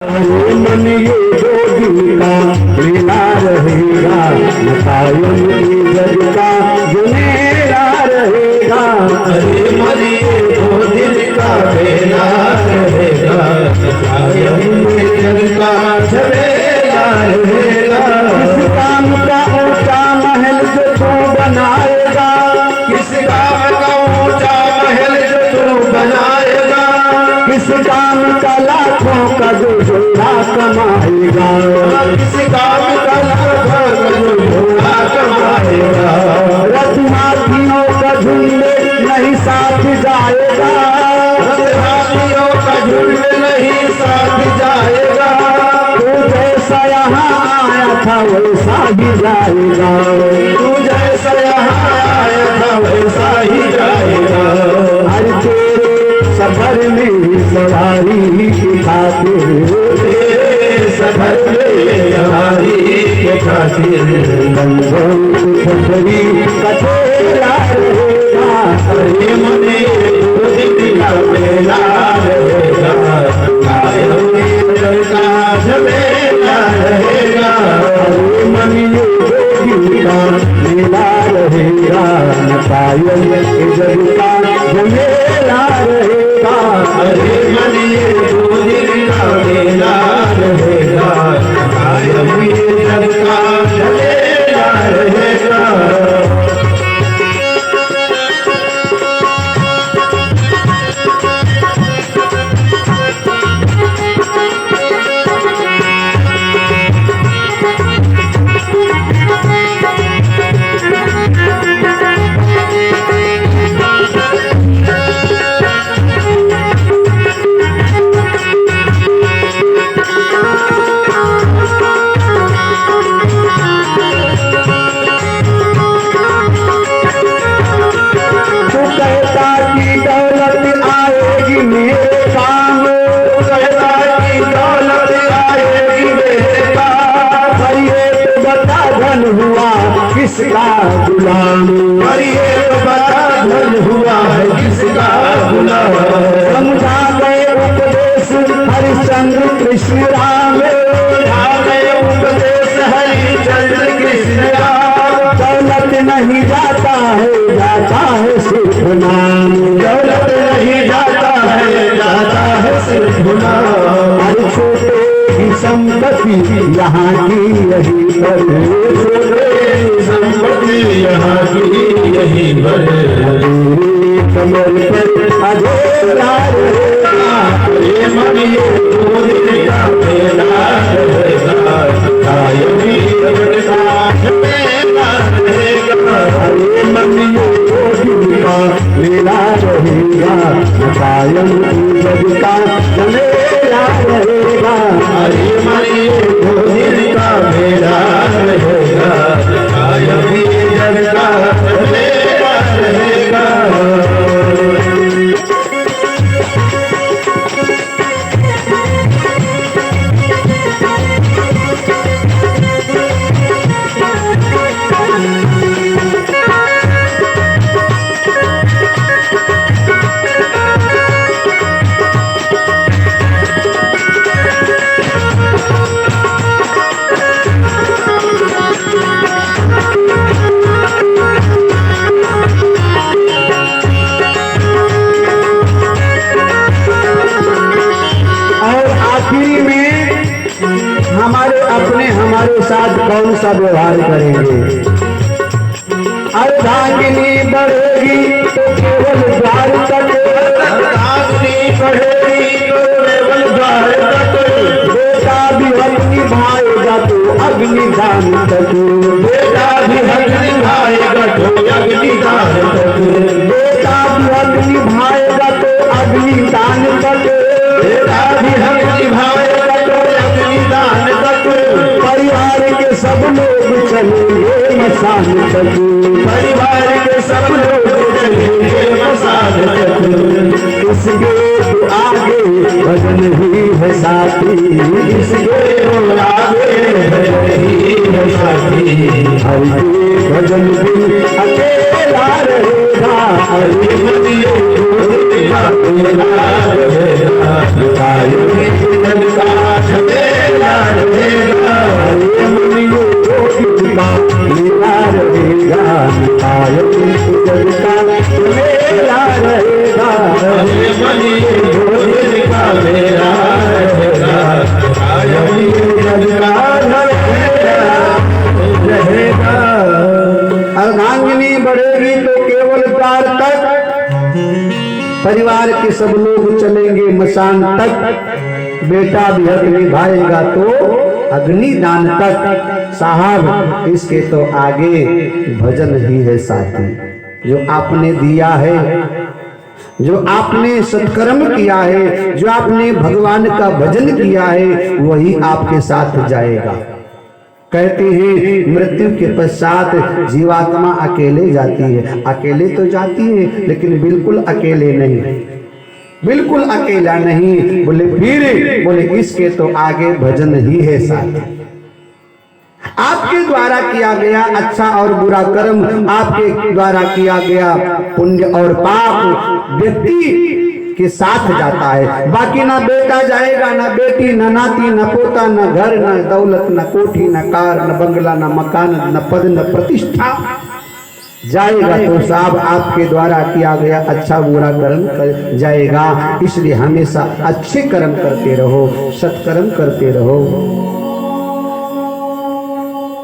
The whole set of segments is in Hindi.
मन ये दो दिन का मेला रहेगा, न कायम जग का जुनेरा रहेगा। अरे मन ये दो दिन का मेला रहेगा, न कायम जग का झमेला रहेगा। किस काम का ऊंचा महल जो तू बनाएगा, किस काम का ऊंचा महल जो तू बनाएगा, किस काम का लाखों का जो झोला कमाएगा, किस काम का लाखों का जो झोला कमाएगा। रत्नाथियों का झुंड नहीं साथ जाएगा, रत्नाथियों का झुंड नहीं साथ जाएगा। तू जैसा यहाँ आया था वैसा ही जाएगा, तू जैसा यहाँ आया था वैसा ही जाएगा। हर तेरे सफर में सवारी की खातिर, तेरे सफर में सवारी के खातिर गंगों की छतरी कठेरा रहेगा। अरे मने दो दिन का मेला रहेगा, कायम जग का झमेला रहेगा। अरे मन ये दो दिन का मेला रहेगा, न कायम जग का झमेला रहेगा। अरे मन ये दो दिन का मेला रहेगा, कायम जग का झमेला रहेगा। तू कहता कि दौलत आएगी मेरे काम, कहता कि दौलत आएगी मेरे पास, पर ये तो बता धन हुआ किसका गुलाम। पर ये तो बता धन हुआ है किसका गुलाम। समझा गए उपदेश हरिश्चंद्र कृष्ण राम, आ गए उपदेश हरिश्चंद्र कृष्ण राम। दौलत नहीं जाता है सिर्फ नाम। दौलत नहीं जाता है सिर्फ नाम। हर छोटे की संपत्ति यहाँ की यही पर, छोटे संपत्ति यहाँ की यही पर। तेरे कमर पर अधेरा रहेगा। ये मन ये दो दिन का मेला रहेगा, कायम जग का झमेला रहेगा। अरे मन ये दो दिन का मेला रहेगा, कायम जग का झमेला रहेगा। अरे मन ये दो दिन का मेला रहेगा, कायम जग का झमेला रहेगा। और आखिरी में हमारे साथ कौन सा व्यवहार करेंगे। अर्धांगिनी बढ़ेगी तो केवल द्वार तक, अर्धांगिनी बढ़ेगी तो केवल द्वार तक, बेटा भी हक निभाएगा तो अग्निदान तक, बेटा भी हक निभाएगा तो अग्निदान तक, बेटा भी हक निभाएगा तो अग्निदान तक, बेटा भी हक निभाएगा तो अग्निदान तक। परिवार के सब लोग चलेंगे मसान तक, परिवार के सब लोग चलेंगे मसान तक। इस गेट आगे भजन ही है साथी, इसके तो आगे नहीं है साथी। हरि के भजन बिन अकेला रहेगा, हरि मन ये गोविंद का मेला रहेगा, कायम जग का झमेला रहेगा। हरि मन ये गोविंद का मेला रहेगा, कायम जग का मेला रहेगा। हरि मन ये गोविंद का मेला रहेगा, कायम जग का रहेगा। अर्धांगिनी बढ़ेगी तो केवल द्वार तक, परिवार के सब लोग चलेंगे मसान तक, बेटा भी हक निभाएगा तो अग्निदान तक। साहब इसके तो आगे भजन ही है साथी, जो आपने दिया है, जो आपने सत्कर्म किया है, जो आपने भगवान का भजन किया है, वही आपके साथ जाएगा। कहते हैं मृत्यु के पश्चात जीवात्मा अकेले जाती है, अकेले तो जाती है लेकिन बिल्कुल अकेले नहीं, बिल्कुल अकेला नहीं। बोले फिर, बोले इसके तो आगे भजन ही है साथ। आपके द्वारा किया गया अच्छा और बुरा कर्म, आपके द्वारा किया गया पुण्य और पाप व्यक्ति के साथ जाता है। बाकी ना बेटा जाएगा, ना बेटी, ना नाती, ना पोता, ना घर, ना दौलत, ना कोठी, ना कार, ना बंगला, ना मकान, न पद, न प्रतिष्ठा जाएगा तो साहब आपके द्वारा किया गया अच्छा बुरा कर्म कर जाएगा। इसलिए हमेशा अच्छे कर्म करते रहो, सत्कर्म करते रहो।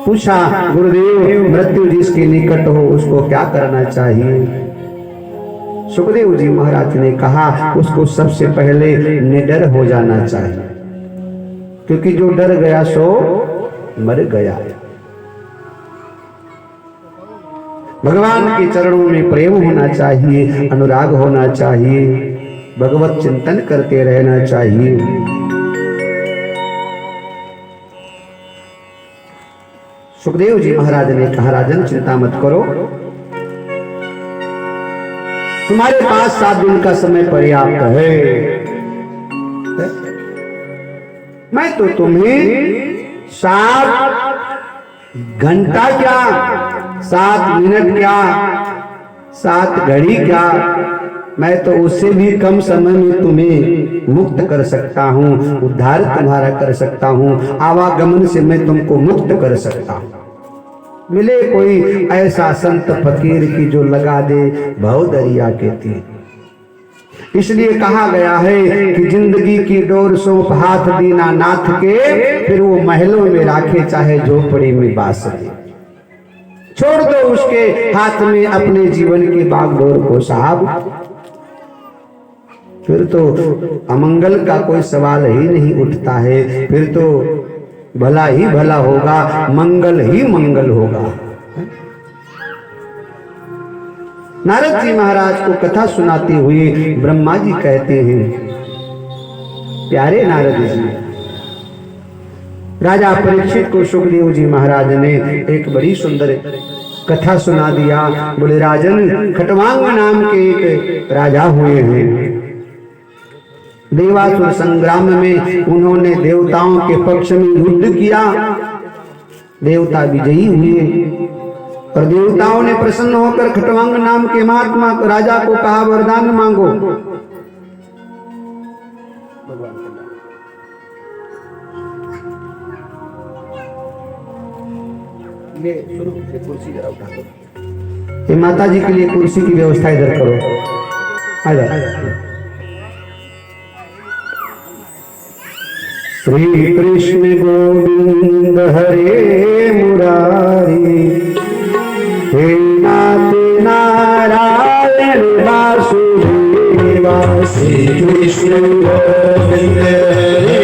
पूछा गुरुदेव मृत्यु जिसके निकट हो उसको क्या करना चाहिए? सुखदेव जी महाराज ने कहा उसको सबसे पहले निडर हो जाना चाहिए, क्योंकि जो डर गया सो मर गया। भगवान के चरणों में प्रेम होना चाहिए, अनुराग होना चाहिए, भगवत चिंतन करते रहना चाहिए। सुखदेव जी महाराज ने कहा राजन चिंता मत करो, तुम्हारे पास 7 दिन का समय पर्याप्त है। मैं तो तुम्हें 7 घंटा क्या, 7 मिनट क्या, 7 घड़ी क्या, मैं तो उससे भी कम समय में तुम्हें मुक्त कर सकता हूँ, उद्धार तुम्हारा कर सकता हूँ, आवागमन से मैं तुमको मुक्त कर सकता हूँ। मिले कोई ऐसा संत फकीर की जो लगा दे भव दरिया के तीर। इसलिए कहा गया है कि जिंदगी की डोर सौंप हाथ दीना नाथ के, फिर वो महलों में राखे चाहे झोपड़ी में बास रहे। छोड़ दो उसके हाथ में अपने जीवन की बागडोर को साहब, फिर तो अमंगल का कोई सवाल ही नहीं उठता है, फिर तो भला ही भला होगा, मंगल ही मंगल होगा। नारद जी महाराज को कथा सुनाते हुए ब्रह्मा जी कहते हैं, प्यारे नारद जी, राजा परीक्षित को सुखदेव जी महाराज ने एक बड़ी सुंदर कथा सुना दिया। बोले राजन, खटवांग नाम के एक राजा हुए हैं। देवासुर संग्राम में उन्होंने देवताओं के पक्ष में युद्ध किया, देवता विजयी हुए और देवताओं ने प्रसन्न होकर खटवांग नाम के महात्मा राजा को कहा वरदान मांगो। ये माता जी के लिए कुर्सी की व्यवस्था इधर करो। इधर श्री कृष्ण गोविंद हरे मुरारी, हे नाथ नारायण वासुदेवा। श्री कृष्ण गोविंद हरे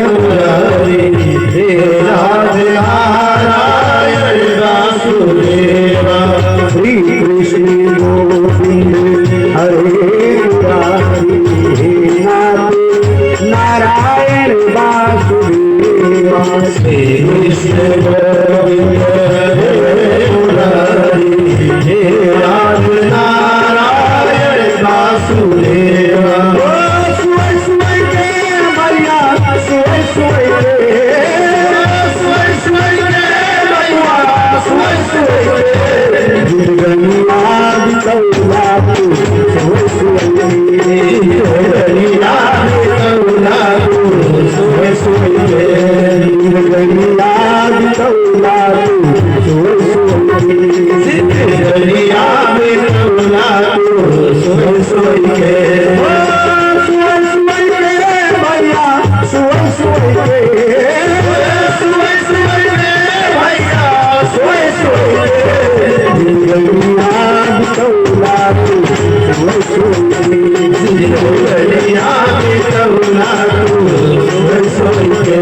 मुरारी, हे नाथ नारायण वासुदेवा। श्री कृष्ण गोविंद हरे मुरारी, हे नाथ नारायण वासुदेवा। श्री कृष्ण गोविंद हरे मुरारी, हे नाथ नारायण वासुदेवा। सुन के मैया जिंदगनिया बितौला तू जिंदगनिया बितौला तू सोई सोई के भैया सोई सोई के सोई सोई के भैया सोई सोई के जिंदगनिया बितौला तू सोई सोई जिंदगनिया बितौला तू सोई सोई के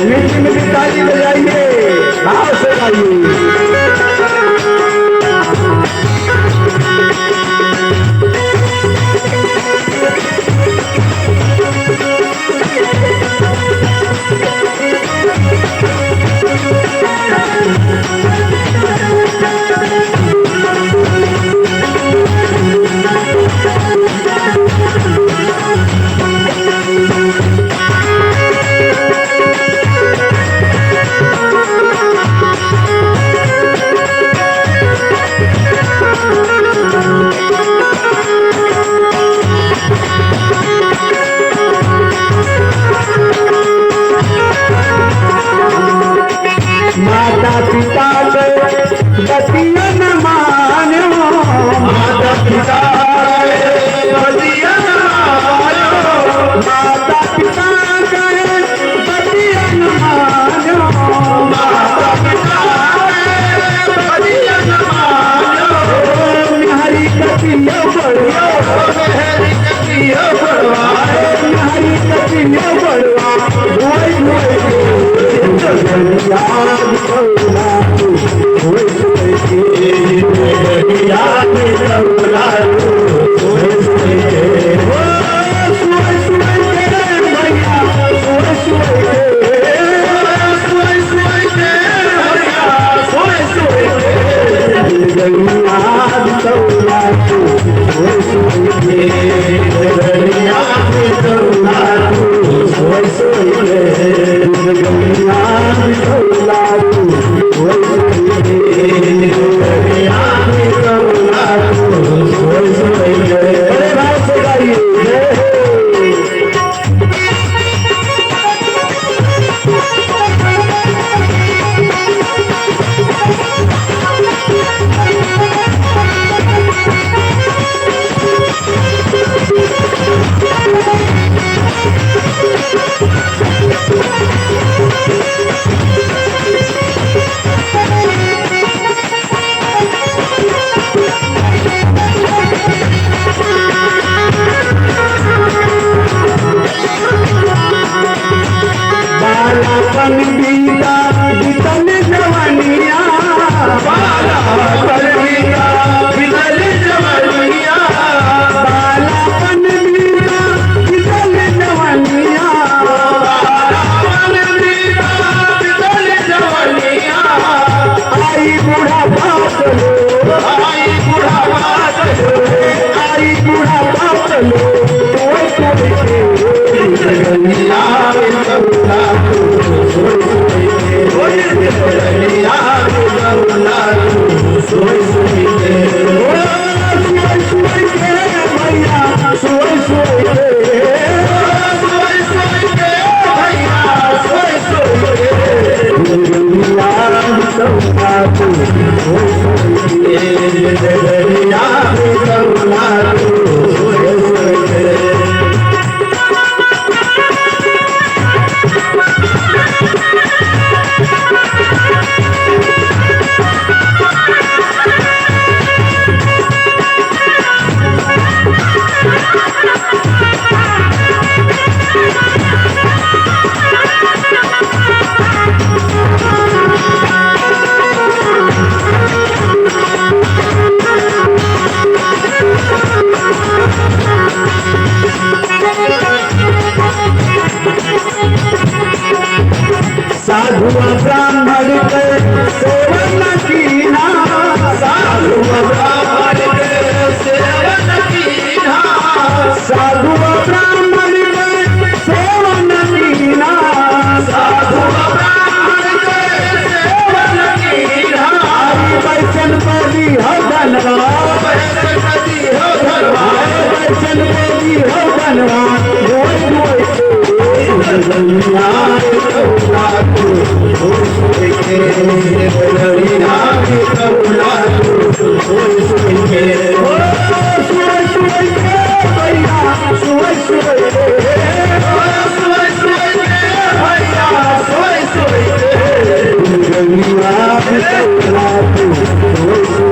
मीठी मीठी ताली बजाइए भाव से गाइए माता पिता के बतिया न मानो माता पिता बतिया न मानो माता पिता के बतिया न मानो माता पिता बतिया न मानो हरी कपिया बड़वा मेरी कपिया बड़वा हरी कपिया बड़वा धोई धोई जिंदगनिया बितौला तू सोई सोई के जिंदगनिया बितौला तू सोई सोई के सोई सोई के भैया सोई सोई के सोई सोई के भैया सोई सोई के जिंदगनिया बितौला तू सोई सोई के जिंदगनिया बितौला तू सोई सोई के जिंदगनिया बितौला तू सोई सोई के जिंदगनिया बितौला तू सोई सोई के बड़े भाव से गाइए बालापन बीता बीतल जवानिया बालापन बीता बीतल जवानिया बालापन बीता बीतल जवानिया बालापन बीता बीतल जवानिया आई बुढ़ापा चलो आई बुढ़ापा चलो आई बुढ़ापा चलो कोई कोई जिंदगनिया बितौला तू सोई सोई के जिंदगनिया बितौला तू सोई सोई के सोई सोई के भैया सोई सोई के सोई सोई के भैया सोई सोई के जिंदगनिया बितौला तू सोई सोई के जिंदगनिया बितौला तू सोई सोई के साधु ब्राह्मण के सेवन कीना साधु ब्राह्मण के सेवन कीना साधु ब्राह्मण के सेवन कीना साधु ब्राह्मण के सेवन कीना वैष्णव पदी हो धनवा वैष्णवी हो धनवा वैष्णवी हो धनवा जिंदगनिया बितौला तू सोई सोई के घड़िया में करुणा तू सोई सोई के सोई सोई के भैया सोई सोई के सोई सोई के भैया सोई सोई के घड़िया में करुणा तू सोई सोई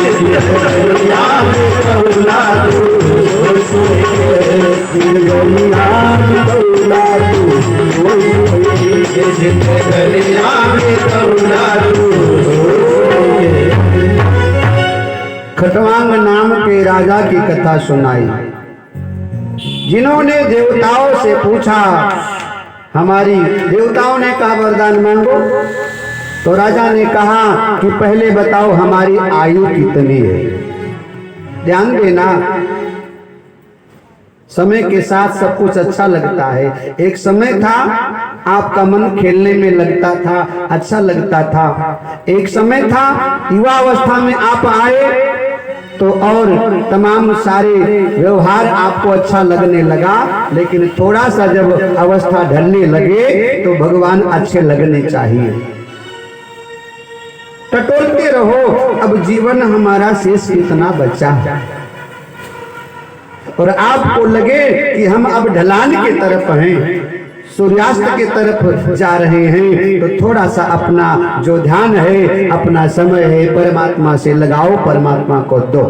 के घड़िया में करुणा तू सोई सोई के घड़िया में करुणा तू सोई सोई के घड़िया में करुणा तू खटवांग नाम के राजा की कथा सुनाई, जिन्होंने देवताओं से पूछा, हमारी देवताओं ने कहा वरदान मांगो, तो राजा ने कहा कि पहले बताओ हमारी आयु कितनी है। ध्यान देना, समय के साथ सब कुछ अच्छा लगता है। एक समय था आपका मन खेलने में लगता था, अच्छा लगता था। एक समय था युवा अवस्था में आप आए तो और तमाम सारे व्यवहार आपको अच्छा लगने लगा, लेकिन थोड़ा सा जब अवस्था ढलने लगे तो भगवान अच्छे लगने चाहिए। टटोलते रहो, अब जीवन हमारा शेष कितना बचा है, और आपको लगे कि हम अब ढलान की तरफ हैं, सूर्यास्त की तरफ जा रहे हैं, तो थोड़ा सा अपना जो ध्यान है, अपना समय है, परमात्मा से लगाओ, परमात्मा को दो।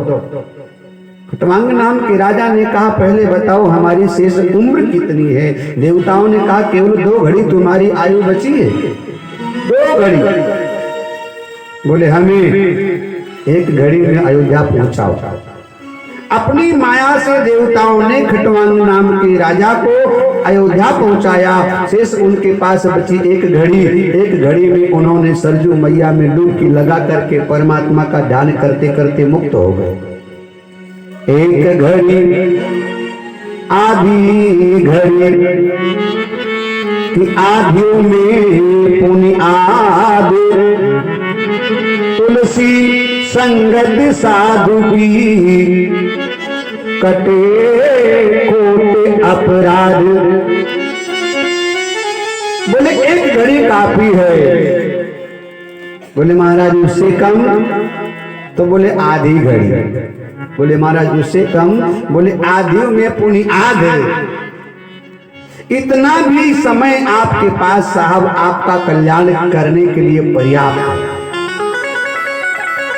खटवांग नाम के राजा ने कहा पहले बताओ हमारी शेष उम्र कितनी है। देवताओं ने कहा केवल 2 घड़ी तुम्हारी आयु बची है, 2 घड़ी। बोले हमें 1 घड़ी में अयोध्या पहुंचाओ। अपनी माया से देवताओं ने खटवांग नाम के राजा को अयोध्या पहुंचाया। शेष उनके पास बची 1 घड़ी। 1 घड़ी में उन्होंने सरजू मैया में डुबकी लगा करके परमात्मा का ध्यान करते करते मुक्त हो गए। 1 घड़ी आधी घड़ी कि आधियों में पुनि आदि, तुलसी संगत साधु की कटे कोटे अपराध। बोले 1 घड़ी काफी है। बोले महाराज उससे कम, तो बोले आधी घड़ी। बोले महाराज उससे कम, बोले आधियों में पुनि आधे। इतना भी समय आपके पास साहब आपका कल्याण करने के लिए पर्याप्त है।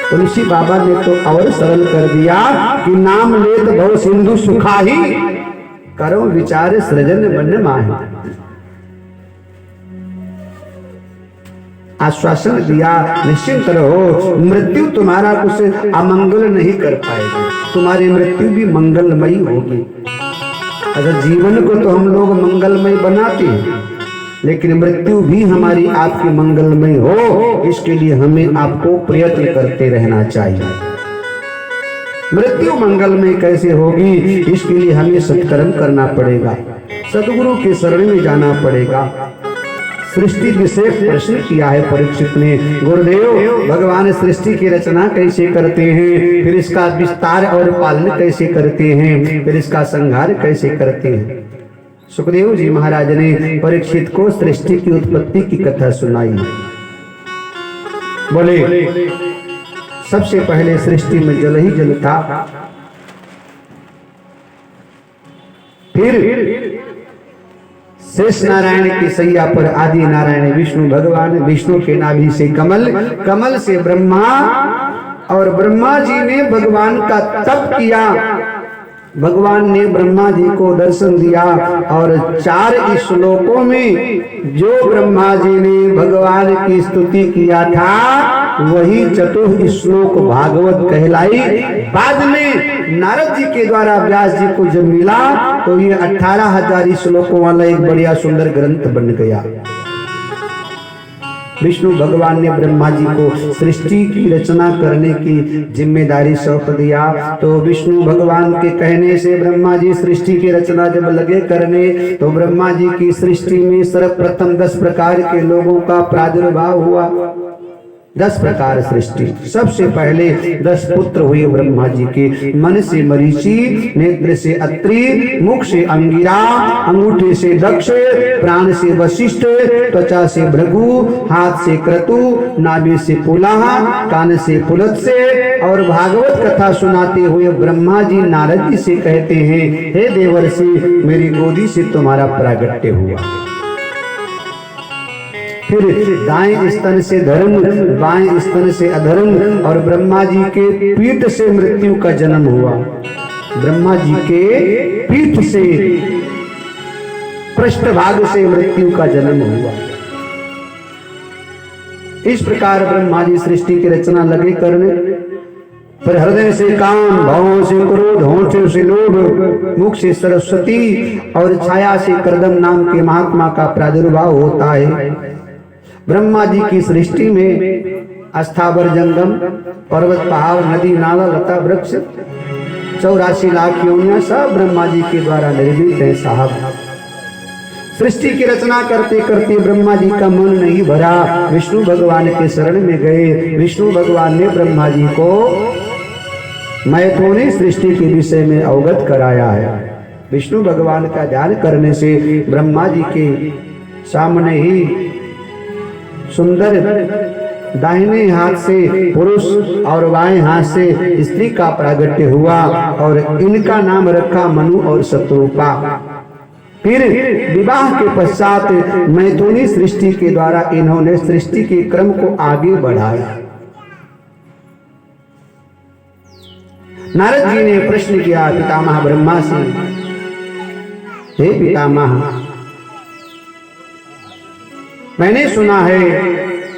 तुलसी बाबा ने तो और सरल कर दिया कि नाम लेत भव सिंधु सुखाही, करो विचार सृजन बन माही। आश्वासन दिया निश्चिंत रहो, मृत्यु तुम्हारा कुछ अमंगल नहीं कर पाएगी, तुम्हारी मृत्यु भी मंगलमयी होगी। अगर जीवन को तो हम लोग मंगलमय बनाते हैं, लेकिन मृत्यु भी हमारी आपकी मंगलमय हो, इसके लिए हमें आपको प्रयत्न करते रहना चाहिए। मृत्यु मंगलमय कैसे होगी, इसके लिए हमें सत्कर्म करना पड़ेगा, सदगुरु के शरण में जाना पड़ेगा। सृष्टि विशेष प्रश्न किया है परीक्षित ने, गुरुदेव भगवान सृष्टि की रचना कैसे करते हैं, फिर इसका विस्तार और पालन कैसे करते हैं, फिर इसका संहार कैसे करते हैं। सुखदेव जी महाराज ने परीक्षित को सृष्टि की उत्पत्ति की कथा सुनाई। बोले सबसे पहले सृष्टि में जल ही जल था, फिर शेष नारायण की सैया पर आदि नारायण विष्णु भगवान, विष्णु के नाभि से कमल, कमल से ब्रह्मा, और ब्रह्मा जी ने भगवान का तप किया। भगवान ने ब्रह्मा जी को दर्शन दिया, और 4 श्लोकों में जो ब्रह्मा जी ने भगवान की स्तुति किया था वही 4 श्लोक भागवत कहलाई। बाद में नारद जी के द्वारा व्यास जी को जब मिला तो ये 18,000 श्लोकों वाला एक बढ़िया सुंदर ग्रंथ बन गया। विष्णु भगवान ने ब्रह्मा जी को सृष्टि की रचना करने की जिम्मेदारी सौंप दिया। तो विष्णु भगवान के कहने से ब्रह्मा जी सृष्टि की रचना जब लगे करने, तो ब्रह्मा जी की सृष्टि में सर्वप्रथम 10 प्रकार के लोगों का प्रादुर्भाव हुआ। 10 प्रकार सृष्टि। सबसे पहले 10 पुत्र हुए ब्रह्मा जी के। मन से मरीचि, नेत्र से अत्रि, मुख से अंगिरा, अंगूठे से दक्ष, प्राण से वशिष्ठ, त्वचा से भृगु, हाथ से क्रतु, नाभि से पुलाह, कान से पुलत्स्य। और भागवत कथा सुनाते हुए ब्रह्मा जी नारद जी से कहते हैं, हे देवर्षि, मेरी गोदी से तुम्हारा प्रागट्य हुआ। फिर दाएं स्तन से धर्म, बाएं स्तन से अधर्म, और ब्रह्मा जी के पीठ से मृत्यु का जन्म हुआ। ब्रह्मा जी के पीठ से, पृष्ठभाग से मृत्यु का जन्म हुआ। इस प्रकार ब्रह्मा जी सृष्टि की रचना लगे करने। पर हृदय से काम, भावों से क्रोध, होठों से लोभ, मुख से सरस्वती और छाया से करदम नाम के महात्मा का प्रादुर्भाव होता है। ब्रह्मा जी की सृष्टि में अस्थावर जंगम, पर्वत, पहाड़, नदी, नाला, लता, वृक्ष, 84 लाख योनियां सब ब्रह्मा जी के द्वारा निर्मित है साहब। सृष्टि की रचना करते करते ब्रह्मा जी का मन नहीं भरा, विष्णु भगवान के शरण में गए। विष्णु भगवान ने ब्रह्मा जी को मैथुनी सृष्टि के विषय में अवगत कराया है। विष्णु भगवान का ध्यान करने से ब्रह्मा जी के सामने ही सुंदर दाहिने हाथ से पुरुष और बाएं हाथ से स्त्री का प्रागट्य हुआ और इनका नाम रखा मनु और शत्रुपा। फिर विवाह के पश्चात मैथुनी सृष्टि के द्वारा इन्होंने सृष्टि के क्रम को आगे बढ़ाया। नारद जी ने प्रश्न किया पितामह ब्रह्मा से, हे पितामह, मैंने सुना है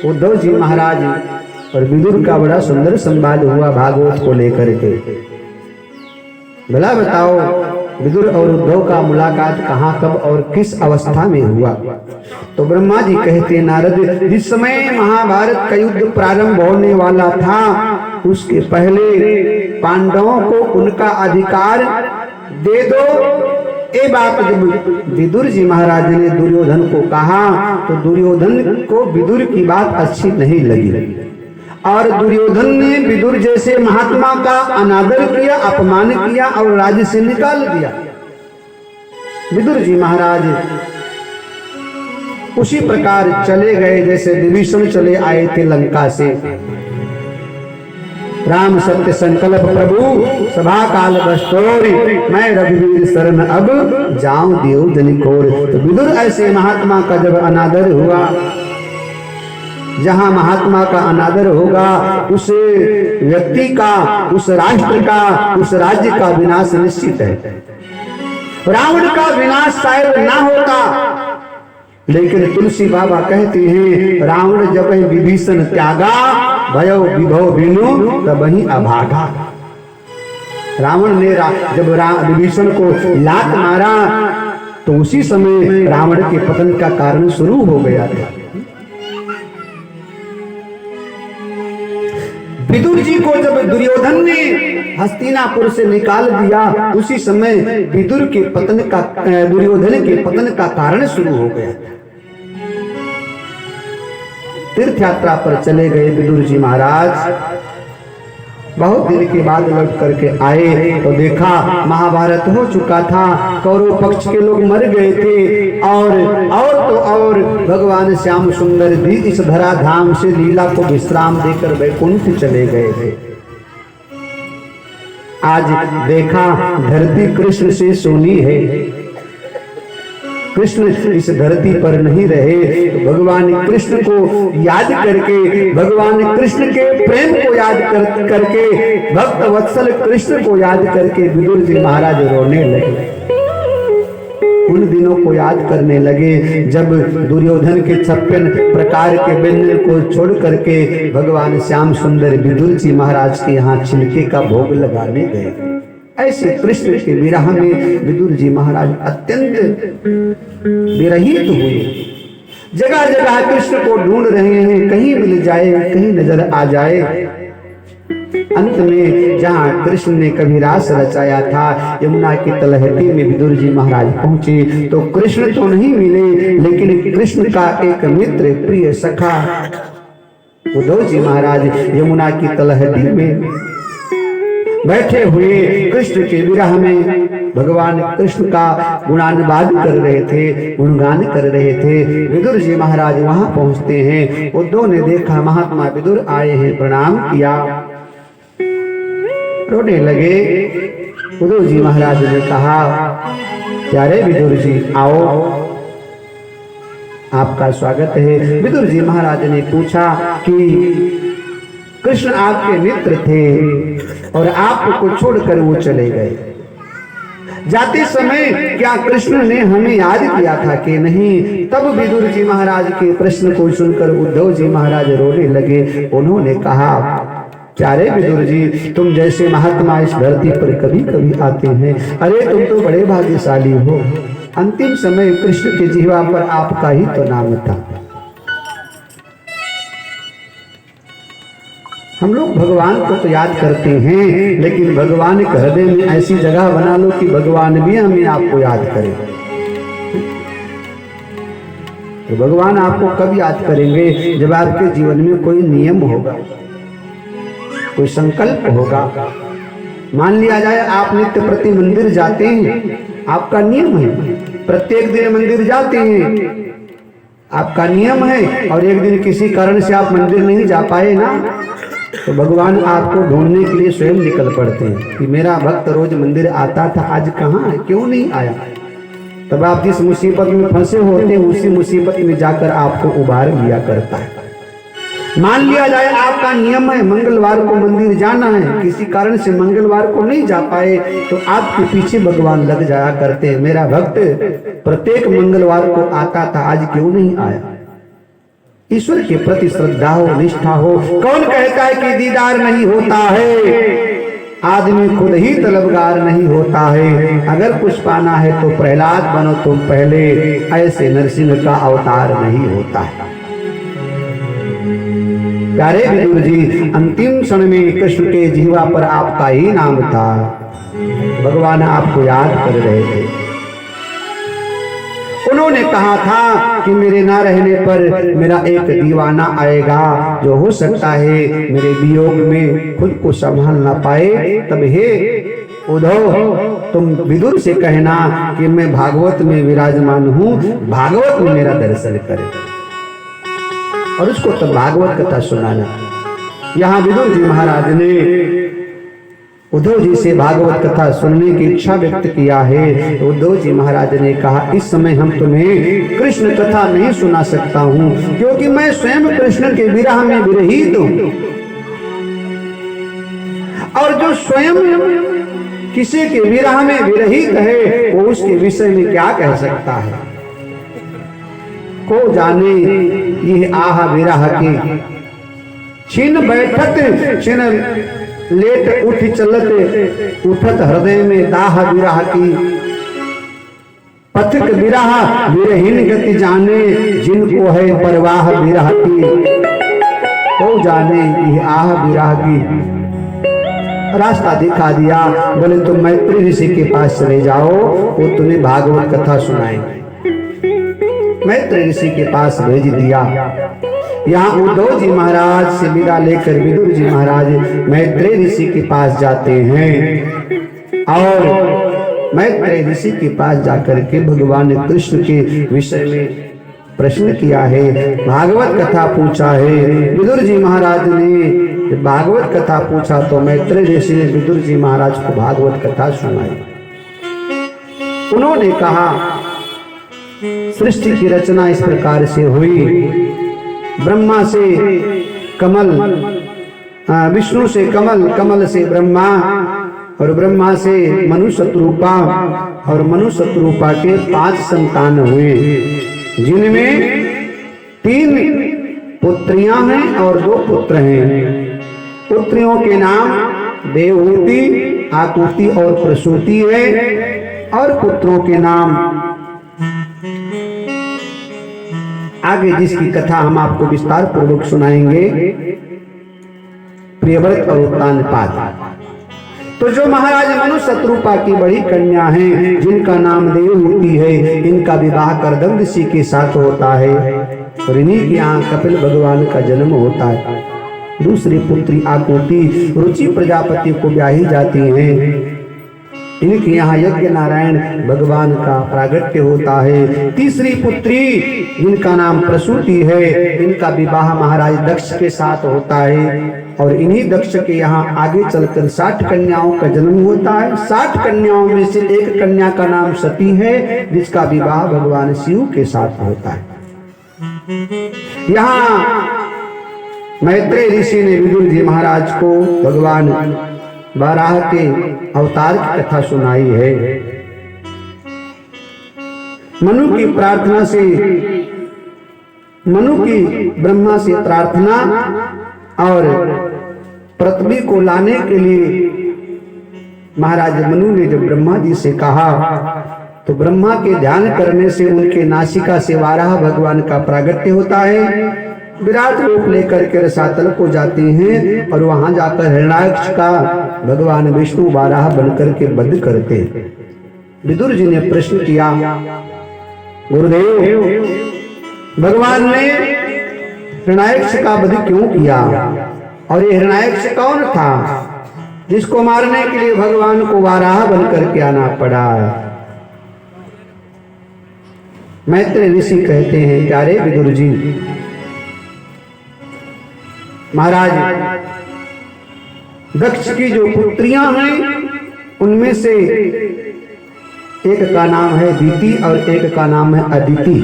उद्धव जी महाराज और विदुर का बड़ा सुंदर संवाद हुआ भागवत को लेकर के। भला बताओ विदुर और उद्धव का मुलाकात कहाँ, कब और किस अवस्था में हुआ? तो ब्रह्मा जी कहते, नारद, जिस समय महाभारत का युद्ध प्रारंभ होने वाला था उसके पहले पांडवों को उनका अधिकार दे दो। ये बात जब विदुर जी महाराज ने दुर्योधन को कहा तो दुर्योधन को विदुर की बात अच्छी नहीं लगी और दुर्योधन ने विदुर जैसे महात्मा का अनादर किया, अपमान किया और राज्य से निकाल दिया। विदुर जी महाराज उसी प्रकार चले गए जैसे विभीषण चले आए थे लंका से। राम सत्य संकल्प प्रभु सभा काल बस्तोरी, मैं रघुवीर शरण अब जाऊं देव जनिकोर। तो विदुर ऐसे महात्मा का जब अनादर हुआ, जहां महात्मा का अनादर होगा उस व्यक्ति का, उस राष्ट्र का, उस राज्य का विनाश निश्चित है। रावण का विनाश शायद ना होता, लेकिन तुलसी बाबा कहते हैं रावण जब विभीषण त्यागा, भयो विभव बिनु तब ही अभागा। रावण ने जब विभीषण को लात मारा तो उसी समय रावण के पतन का कारण शुरू हो गया था। विदुर जी को जब दुर्योधन ने हस्तिनापुर से निकाल दिया उसी समय विदुर के पतन का, दुर्योधन के पतन का कारण शुरू हो गया। तीर्थ यात्रा पर चले गए विदुर जी महाराज। बहुत दिन के बाद लौट करके आए तो देखा महाभारत हो चुका था, कौरव पक्ष के लोग मर गए थे और भगवान श्याम सुंदर भी इस धराधाम से लीला को विश्राम देकर वैकुंठ चले गए थे। आज देखा धरती कृष्ण से सोनी है, कृष्ण इस धरती पर नहीं रहे। तो भगवान कृष्ण को याद करके, भगवान कृष्ण के प्रेम को याद करके, भक्त वत्सल कृष्ण को याद करके विदुर जी महाराज रोने लगे। उन दिनों को याद करने लगे जब दुर्योधन के 56 प्रकार के व्यंजन को छोड़ करके भगवान श्याम सुंदर विदुर जी महाराज के यहाँ छिलके का भोग लगाने गए। ऐसे कृष्ण के विरह में विदुर जी महाराज अत्यंत विरहित हुए। जगह जगह कृष्ण को ढूंढ रहे हैं, कहीं मिल जाए, कहीं नजर आ जाए। अंत में जहां कृष्ण ने कभी रास रचाया था, यमुना की तलहटी में विदुर जी महाराज पहुंचे तो कृष्ण तो नहीं मिले, लेकिन कृष्ण का एक मित्र, प्रिय सखा उद्धव जी महाराज यमुना की तलहटी में बैठे हुए कृष्ण के विरह में भगवान कृष्ण का गुणानुवाद कर रहे थे, गुणगान कर रहे थे। विदुर जी महाराज वहां पहुंचते हैं। उद्धव ने देखा महात्मा विदुर आए हैं, प्रणाम किया, रोने लगे। उद्धव जी महाराज ने कहा, प्यारे विदुर जी आओ, आपका स्वागत है। विदुर जी महाराज ने पूछा कि कृष्ण आपके मित्र थे और आपको छोड़कर वो चले गए, जाते समय क्या कृष्ण ने हमें याद किया था कि नहीं? तब विदुर जी महाराज के प्रश्न को सुनकर उद्धव जी महाराज रोने लगे। उन्होंने कहा, प्यारे विदुर जी, तुम जैसे महात्मा इस धरती पर कभी कभी आते हैं। अरे तुम तो बड़े भाग्यशाली हो, अंतिम समय कृष्ण के जिह्वा पर आपका ही तो नाम था। हम लोग भगवान को तो याद करते हैं, लेकिन भगवान के हृदय में ऐसी जगह बना लो कि भगवान भी हमें आपको याद करें। तो भगवान आपको कब याद करेंगे? जब आपके जीवन में कोई नियम होगा, कोई संकल्प होगा। मान लिया जाए आप नित्य प्रति मंदिर जाते हैं, आपका नियम है, प्रत्येक दिन मंदिर जाते हैं, आपका नियम है, और एक दिन किसी कारण से आप मंदिर नहीं जा पाए ना, तो भगवान आपको ढूंढने के लिए स्वयं निकल पड़ते हैं कि मेरा भक्त रोज मंदिर आता था, आज कहाँ है, क्यों नहीं आया? तब आप जिस मुसीबत में फंसे होते हैं उसी मुसीबत में जाकर आपको उबार लिया करता है। मान लिया जाए आपका नियम है मंगलवार को मंदिर जाना है, किसी कारण से मंगलवार को नहीं जा पाए, तो आपके पीछे भगवान लग जाया करते हैं, मेरा भक्त प्रत्येक मंगलवार को आता था, आज क्यों नहीं आया? ईश्वर के प्रति श्रद्धा हो, निष्ठा हो। कौन कहता है कि दीदार नहीं होता है? आदमी खुद ही तलबगार नहीं होता है। अगर कुछ पाना है तो प्रहलाद बनो तुम पहले, ऐसे नरसिंह का अवतार नहीं होता है। प्यारे विदुर जी, अंतिम क्षण में कृष्ण के जिह्वा पर आपका ही नाम था, भगवान आपको याद कर रहे थे। उन्होंने कहा था कि मेरे ना रहने पर मेरा एक दीवाना आएगा, जो हो सकता है मेरे वियोग में खुद को संभाल ना पाए। तब हे उद्धव, तुम विदुर से कहना कि मैं भागवत में विराजमान हूँ, भागवत में मेरा दर्शन करे, और उसको तब भागवत कथा सुनाना। यहाँ विदुर जी महाराज ने उद्धव जी से भागवत कथा सुनने की इच्छा व्यक्त किया है। तो उद्धव जी महाराज ने कहा, इस समय हम तुम्हें कृष्ण कथा नहीं सुना सकता हूँ, क्योंकि मैं स्वयं कृष्ण के विरह में विरहित हूँ, और जो स्वयं किसी के विरह में विरहित है वो उसके विषय में क्या कह सकता है? को जाने ये आह विरह की, छिन बैठत छिन लेट उठ चलत, उठत हृदय में दाह विरह की। पथिक विरह विरहीन गति जाने, जिनको है परवाह विरह की। तो जाने ये आह विरह की। रास्ता दिखा दिया, बोले तुम मैत्री ऋषि के पास चले जाओ, वो तुम्हें भागवत कथा सुनाएंगे। मैत्री ऋषि के पास भेज दिया। यहाँ उद्धव जी महाराज से विदा लेकर विदुर जी महाराज मैत्रेय ऋषि के पास जाते हैं, और मैत्रेय ऋषि के पास जाकर के भगवान कृष्ण के विषय में प्रश्न किया है, भागवत कथा पूछा है। विदुर जी महाराज ने भागवत कथा पूछा तो मैत्रेय ऋषि ने विदुर जी महाराज को भागवत कथा सुनाई। उन्होंने कहा, सृष्टि की रचना इस प्रकार से हुई, ब्रह्मा से कमल, विष्णु से कमल, कमल से ब्रह्मा, और ब्रह्मा से मनु शत्रुपा, और मनु शत्रुपा के 5 संतान हुए, जिनमें 3 पुत्रियां हैं और 2 पुत्र हैं। पुत्रियों के नाम देवहूति, आकुति और प्रसूति है, और पुत्रों के नाम आगे जिसकी कथा हम आपको विस्तार पूर्वक सुनाएंगे, प्रियव्रत और उत्तानपाद। तो जो महाराज मनु शत्रुपा की बड़ी कन्या हैं, जिनका नाम देवहूति है, इनका विवाह करदम ऋषि के साथ होता है। और इन्हीं के यहाँ कपिल भगवान का जन्म होता है। दूसरी पुत्री आकुति रुचि प्रजापति को ब्याही जाती हैं। इनके यहाँ यज्ञ नारायण भगवान का प्रागट्य होता है। तीसरी पुत्री जिनका नाम प्रसूति है, इनका विवाह महाराज दक्ष के साथ होता है और इन्हीं दक्ष के यहाँ आगे चलकर 60 कन्याओं का जन्म होता है। 60 कन्याओं में से एक कन्या का नाम सती है, जिसका विवाह भगवान शिव के साथ होता है। यहाँ मैत्रेय ऋषि ने विदुर जी महाराज को भगवान बाराह के अवतार की कथा सुनाई है। मनु की प्रार्थना से, मनु की ब्रह्मा से प्रार्थना और पृथ्वी को लाने के लिए महाराज मनु ने जब ब्रह्मा जी से कहा तो ब्रह्मा के ध्यान करने से उनके नासिका से वाराह भगवान का प्रागट्य होता है। विराट रूप लेकर के रसातल को जाते हैं और वहां जाकर हिरण्याक्ष का भगवान विष्णु वाराह बनकर के वध करते हैं। विदुर जी ने प्रश्न किया, गुरुदेव भगवान ने हिरण्याक्ष का वध क्यों किया और ये हिरण्याक्ष कौन था जिसको मारने के लिए भगवान को वाराह बनकर के आना पड़ा? मैत्रेय ऋषि कहते हैं, क्या रे विदुर जी, महाराज दक्ष की जो पुत्रियां हैं उनमें से एक का नाम है दीति और एक का नाम है अदिति।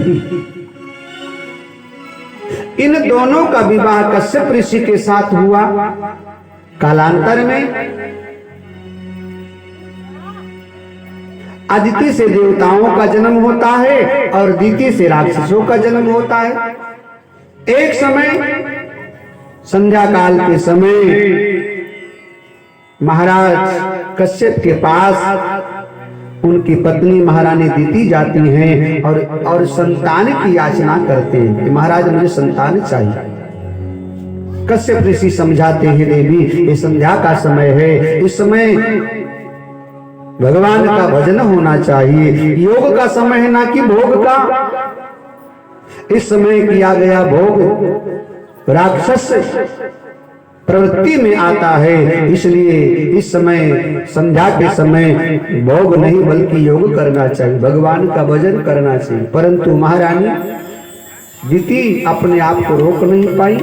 इन दोनों का विवाह कश्यप ऋषि के साथ हुआ। कालांतर में अदिति से देवताओं का जन्म होता है और दीति से राक्षसों का जन्म होता है। एक समय संध्या काल के समय महाराज कश्यप के पास उनकी पत्नी महारानी दीति जाती हैं और संतान की याचना करते हैं कि महाराज मुझे संतान चाहिए। कश्यप ऋषि समझाते हैं, देवी ये संध्या का समय है, इस समय भगवान का भजन होना चाहिए, योग का समय है ना कि भोग का। इस समय किया गया भोग राक्षस प्रवृत्ति में आता है, इसलिए इस समय संध्या के समय भोग नहीं बल्कि योग करना चाहिए, भगवान का भजन करना चाहिए। परंतु महारानी दीति अपने आप को रोक नहीं पाई।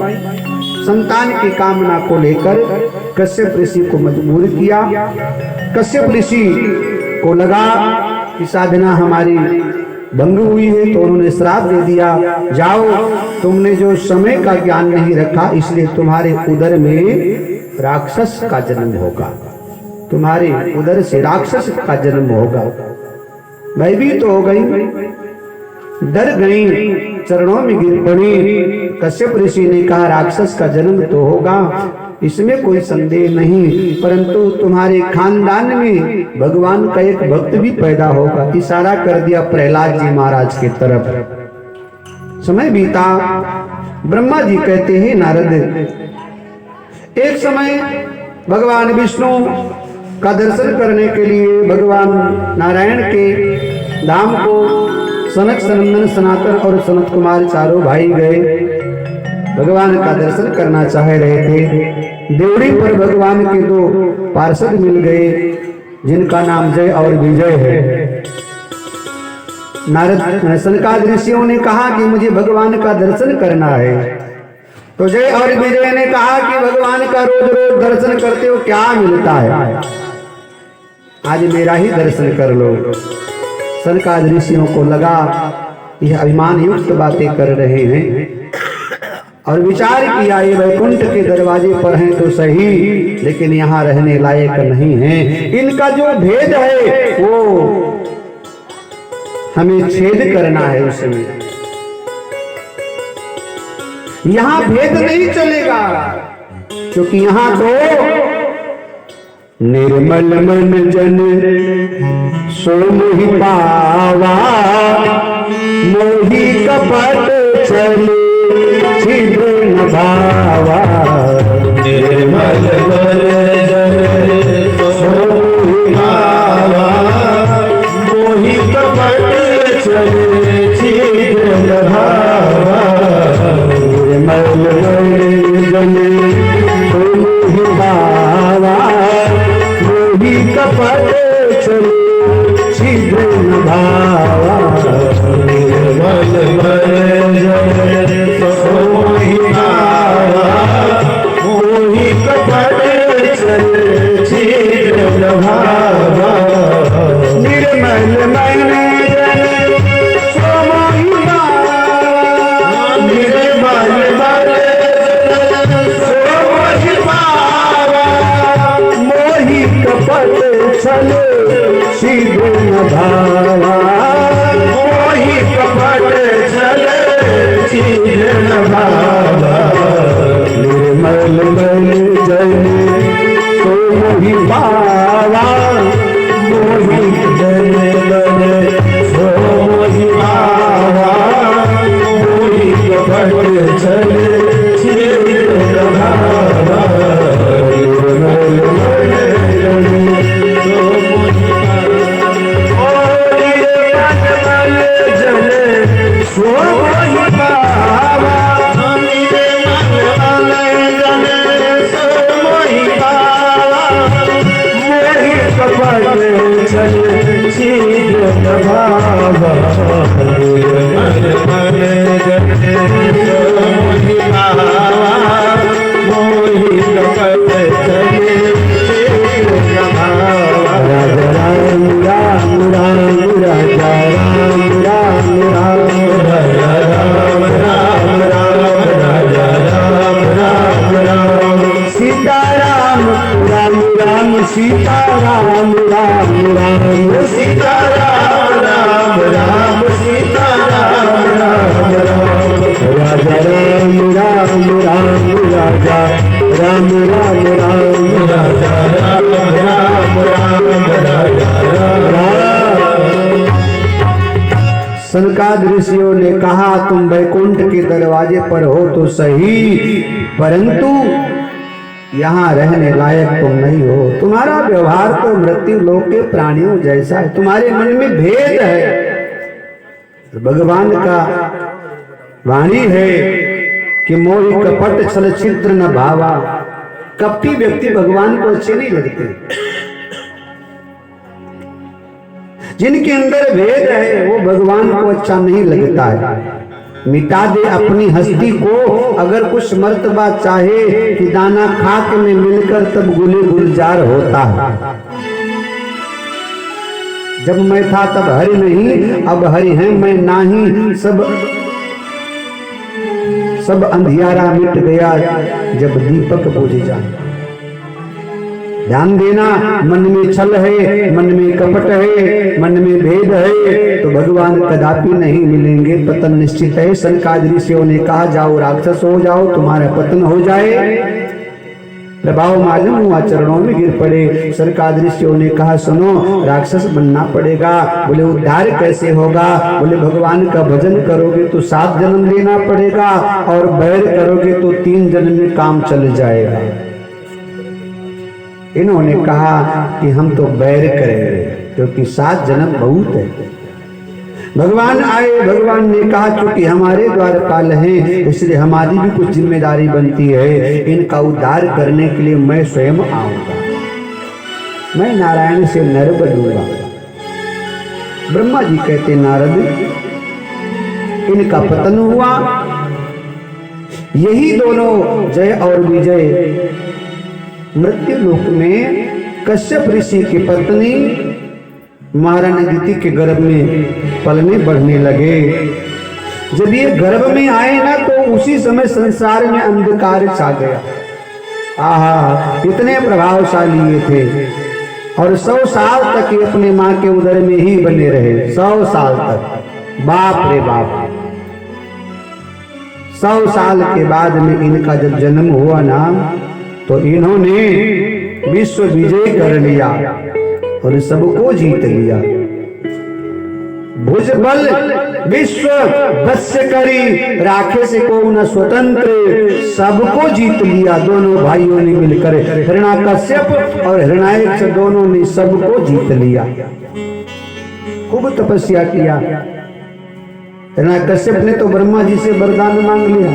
संतान की कामना को लेकर कश्यप ऋषि को मजबूर किया। कश्यप ऋषि को लगा कि साधना हमारी भंग हुई है तो उन्होंने श्राप दे दिया, जाओ तुमने जो समय का ज्ञान नहीं रखा इसलिए तुम्हारे उदर में राक्षस का जन्म होगा, तुम्हारे उदर से राक्षस का जन्म होगा। भयभीत हो गई, डर गई, चरणों में गिर पड़ी। कश्यप ऋषि ने कहा, राक्षस का जन्म तो होगा, इसमें कोई संदेह नहीं, परंतु तुम्हारे खानदान में भगवान का एक भक्त भी पैदा होगा। इशारा कर दिया प्रहलाद जी महाराज की तरफ। समय बीता। ब्रह्मा जी कहते हैं, नारद एक समय भगवान विष्णु का दर्शन करने के लिए भगवान नारायण के धाम को सनक सनंदन सनातन और सनत कुमार चारों भाई गए, भगवान का दर्शन करना चाह रहे थे। देवड़ी पर भगवान के दो पार्षद मिल गए जिनका नाम जय और विजय है। नारद सनकादि ऋषियों ने कहा कि मुझे भगवान का दर्शन करना है, तो जय और विजय ने कहा कि भगवान का रोज रोज दर्शन करते हो क्या मिलता है, आज मेरा ही दर्शन कर लो। सनकादि ऋषियों को लगा यह अभिमान युक्त बातें कर रहे हैं और विचार किया ये वैकुंठ के दरवाजे पर हैं तो सही, लेकिन यहाँ रहने लायक नहीं है। इनका जो भेद है वो हमें छेद करना है, उसमें यहाँ भेद नहीं चलेगा, क्योंकि यहाँ तो निर्मल मन जन सो मोहि पावा, मोहि कपट चले छिद्र न भावा। निर्मल मन जन सो मोहि पावा, मोहि कपट चले छिद्र न भावा। न भावा निर्मल मन जन तो मोहि पावा मोहि जन मन सो मोहि पावा मोहि कपट छल छिल न भावा निर्मल मन जन तो मोहि पावा सो मोहि पावा चल छील भावा मन मन जने मोहि पावा मोहि कपट चले छील भावा राम राम राम राजा राम राम राम राम राम राजा राम राम राम सीता राम राम राम सीता राम राम राम सीता राम राम राम सीता राम राम राम राजा राम राम राम राजा राम राम राम राजा राम राम राम राजा राम। सनकादिक ऋषियों ने कहा तुम वैकुंठ के दरवाजे पर हो तो सही, परंतु यहाँ रहने लायक तुम नहीं हो। तुम्हारा व्यवहार तो मृत्यु लोक के प्राणियों जैसा है, तुम्हारे मन में भेद है। भगवान का वाणी है कि मोहि कपट छल छिद्र न भावा। कपटी व्यक्ति भगवान को अच्छे नहीं लगते। जिनके अंदर भेद है वो भगवान को अच्छा नहीं लगता है। मिटा दे अपनी हस्ती को, अगर कुछ मर्तबा चाहे कि दाना खाक में मिलकर तब गुले गुलजार होता है। जब मैं था तब हरि नहीं, अब हरि है मैं नाही। सब अंधियारा मिट गया जब दीपक बुझ जाए। ध्यान देना, मन में छल है, मन में कपट है, मन में भेद है तो भगवान कदापि नहीं मिलेंगे, पतन निश्चित है। सनकादिक ऋषियों ने कहा जाओ राक्षस हो जाओ, तुम्हारा पतन हो जाए। प्रभाव मालूम हुआ, चरणों में गिर पड़े। सनकादिक ऋषियों ने कहा सुनो, राक्षस बनना पड़ेगा। बोले उद्धार कैसे होगा? बोले भगवान का भजन करोगे तो 7 जन्म लेना पड़ेगा और बैर करोगे तो 3 जन्म में काम चल जाएगा। इन्होंने कहा कि हम तो बैर करेंगे क्योंकि 7 जन्म बहुत है। भगवान आए, भगवान ने कहा क्योंकि हमारे द्वारपाल हैं इसलिए हमारी भी कुछ जिम्मेदारी बनती है। इनका उद्धार करने के लिए मैं स्वयं आऊंगा, मैं नारायण से नर बनूंगा। ब्रह्मा जी कहते नारद इनका पतन हुआ। यही दोनों जय और विजय मृत्यु लोक में कश्यप ऋषि की पत्नी महारानी अदिति के गर्भ में पलने बढ़ने लगे। जब ये गर्भ में आए ना तो उसी समय संसार में अंधकार छा गया। आहा, इतने प्रभावशाली ये थे और 100 साल तक ये अपने माँ के उदर में ही बने रहे। 100 साल तक, बाप रे बाप। 100 साल के बाद में इनका जब जन्म हुआ ना तो इन्होंने विश्व विजय कर लिया और सबको जीत लिया। भुजबल विश्व वश्य करी, राखे से को न स्वतंत्र, सबको जीत लिया। दोनों भाइयों ने मिलकर, हिरण्याकश्यप और हिरण्याक्ष दोनों ने सबको जीत लिया। खूब तपस्या किया। हिरण्याकश्यप ने तो ब्रह्मा जी से वरदान मांग लिया,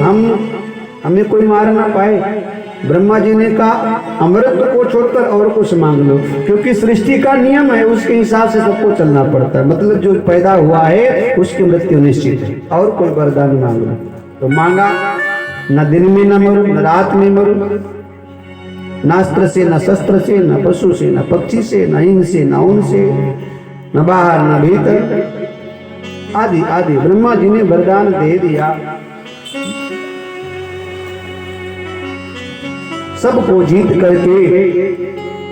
हमें कोई मार ना पाए। ब्रह्मा जी ने कहा अमृत को छोड़कर और कुछ मांग लो, क्योंकि सृष्टि का नियम है, उसके हिसाब से सबको चलना पड़ता है। मतलब जो पैदा हुआ है उसकी मृत्यु निश्चित है, और कोई वरदान मांग लो। तो मांगा, न दिन में न मरू, न रात में मरू, न अस्त्र से, न शस्त्र से, न पशु से, न पक्षी से, न इन से, न उन से, न बाहर न भीतर, आदि आदि ब्रह्मा जी ने वरदान दे दिया। सबको जीत करके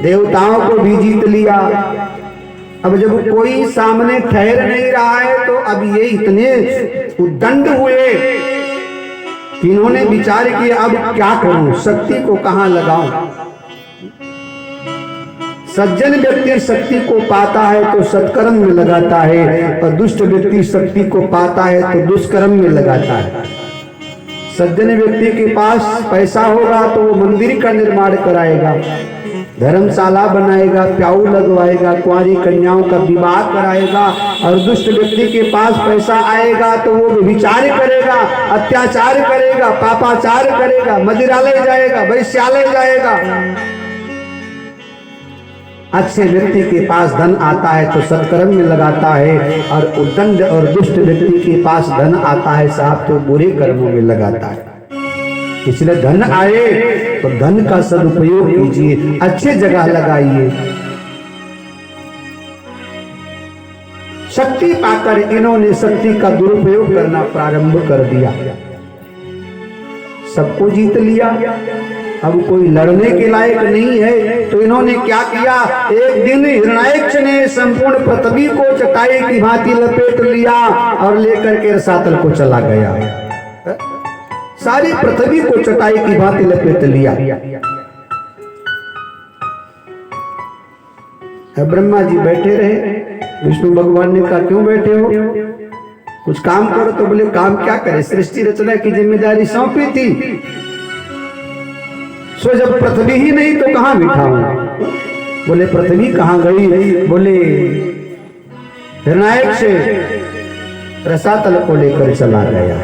देवताओं को भी जीत लिया। अब जब कोई सामने ठहर नहीं रहा है तो अब ये इतने उद्दंड हुए कि इन्होंने विचार किया अब क्या करूं, शक्ति को कहां लगाऊं। सज्जन व्यक्ति शक्ति को पाता है तो सत्कर्म में लगाता है, और दुष्ट व्यक्ति शक्ति को पाता है तो दुष्कर्म में लगाता है। सज्जन व्यक्ति के पास पैसा होगा तो वो मंदिर का निर्माण कराएगा, धर्मशाला बनाएगा, प्याऊ लगवाएगा, कुंवारी कन्याओं का विवाह कराएगा। और दुष्ट व्यक्ति के पास पैसा आएगा तो वो विचार करेगा, अत्याचार करेगा, पापाचार करेगा, मदिरालय जाएगा, वैश्यालय जाएगा। अच्छे व्यक्ति के पास धन आता है तो सत्कर्म में लगाता है, और उद्दंड और दुष्ट व्यक्ति के पास धन आता है साहब तो बुरे कर्मों में लगाता है। इसलिए धन आए तो धन का सदुपयोग कीजिए, अच्छे जगह लगाइए। शक्ति पाकर इन्होंने शक्ति का दुरुपयोग करना प्रारंभ कर दिया, सबको जीत लिया। अब कोई लड़ने के लायक नहीं है तो इन्होंने क्या किया, एक दिन हिरण्याक्ष ने संपूर्ण पृथ्वी को चटाई की भांति लपेट लिया और लेकर के रसातल को चला गया। सारी पृथ्वी को चटाई की भांति लपेट लिया। ब्रह्मा जी बैठे रहे, विष्णु भगवान ने कहा क्यों बैठे हो, कुछ काम करो। तो बोले काम क्या करे, सृष्टि रचना की जिम्मेदारी सौंपी थी, सो जब पृथ्वी ही नहीं तो कहां बिठाऊं। बोले पृथ्वी कहां गई, बोले हिरण्याक्ष से रसातल को लेकर चला गया।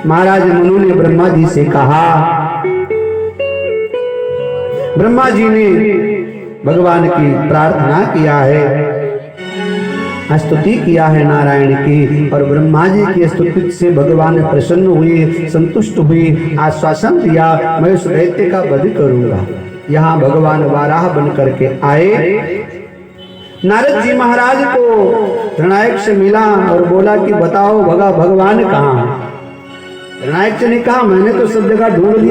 महाराज मनु ने ब्रह्मा जी से कहा, ब्रह्मा जी ने भगवान की प्रार्थना किया है, स्तुति किया है नारायण की, और ब्रह्मा जी की स्तुति से भगवान प्रसन्न हुए, संतुष्ट हुए, आश्वासन दिया मैं उस दैत्य का वध करूंगा। यहाँ भगवान वाराह बन करके आए। नारद जी महाराज को हिरण्याक्ष मिला और बोला कि बताओ भगवान कहाँ। हिरण्याक्ष ने कहा मैंने तो सब जगह ढूंढ लिया,